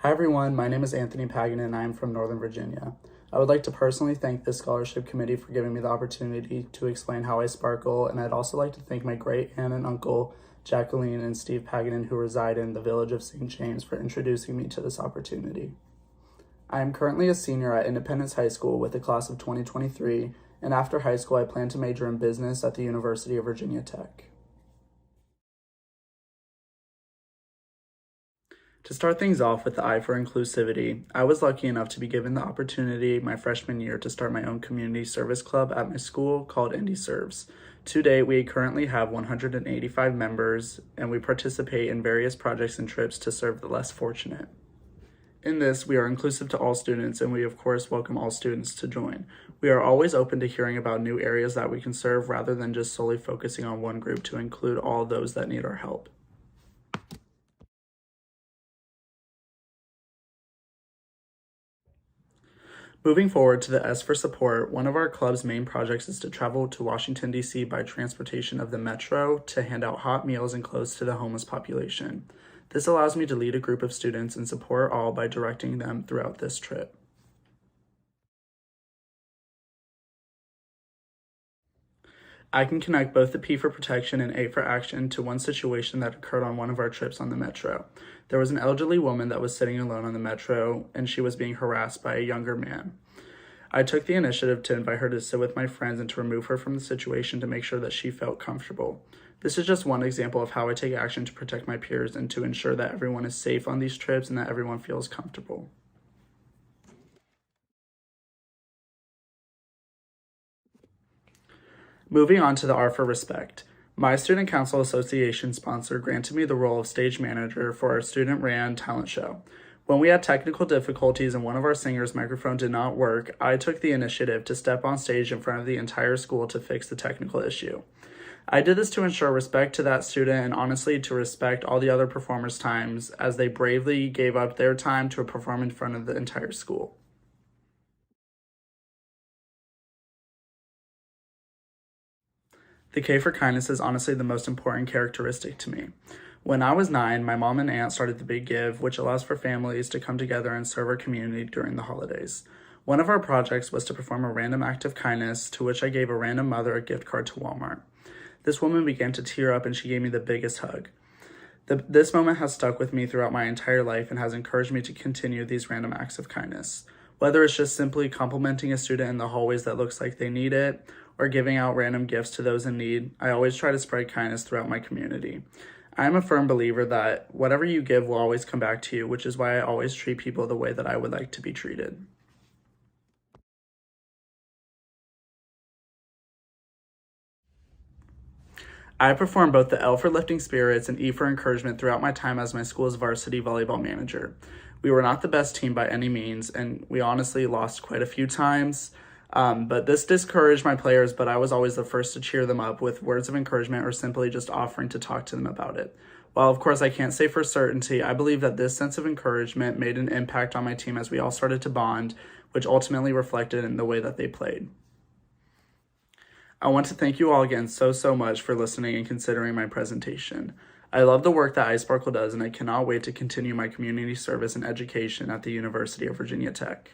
Hi everyone, my name is Anthony Paganin and I am from Northern Virginia. I would like to personally thank this scholarship committee for giving me the opportunity to explain how I sparkle, and I'd also like to thank my great aunt and uncle, Jacqueline and Steve Paganin, who reside in the village of St. James, for introducing me to this opportunity. I am currently a senior at Independence High School with the class of 2023, and after high school I plan to major in business at the University of Virginia Tech. To start things off with the eye for inclusivity, I was lucky enough to be given the opportunity my freshman year to start my own community service club at my school called Indie Serves. To date, we currently have 185 members, and we participate in various projects and trips to serve the less fortunate. In this, we are inclusive to all students, and we of course welcome all students to join. We are always open to hearing about new areas that we can serve rather than just solely focusing on one group to include all those that need our help. Moving forward to the S for support, one of our club's main projects is to travel to Washington, D.C. by transportation of the metro to hand out hot meals and clothes to the homeless population. This allows me to lead a group of students and support all by directing them throughout this trip. I can connect both the P for protection and A for action to one situation that occurred on one of our trips on the metro. There was an elderly woman that was sitting alone on the metro, and she was being harassed by a younger man. I took the initiative to invite her to sit with my friends and to remove her from the situation to make sure that she felt comfortable. This is just one example of how I take action to protect my peers and to ensure that everyone is safe on these trips and that everyone feels comfortable. Moving on to the R for respect. My Student Council Association sponsor granted me the role of stage manager for our student-ran talent show. When we had technical difficulties and one of our singers' microphone did not work, I took the initiative to step on stage in front of the entire school to fix the technical issue. I did this to ensure respect to that student and honestly to respect all the other performers' times as they bravely gave up their time to perform in front of the entire school. The K for kindness is honestly the most important characteristic to me. When I was 9, my mom and aunt started the Big Give, which allows for families to come together and serve our community during the holidays. One of our projects was to perform a random act of kindness, to which I gave a random mother a gift card to Walmart. This woman began to tear up and she gave me the biggest hug. This moment has stuck with me throughout my entire life and has encouraged me to continue these random acts of kindness. Whether it's just simply complimenting a student in the hallways that looks like they need it, or giving out random gifts to those in need, I always try to spread kindness throughout my community. I am a firm believer that whatever you give will always come back to you, which is why I always treat people the way that I would like to be treated. I perform both the L for lifting spirits and E for encouragement throughout my time as my school's varsity volleyball manager. We were not the best team by any means, and we honestly lost quite a few times. But this discouraged my players, but I was always the first to cheer them up with words of encouragement or simply just offering to talk to them about it. While of course I can't say for certainty, I believe that this sense of encouragement made an impact on my team as we all started to bond, which ultimately reflected in the way that they played. I want to thank you all again so much for listening and considering my presentation. I love the work that iSparkle does, and I cannot wait to continue my community service and education at the University of Virginia Tech.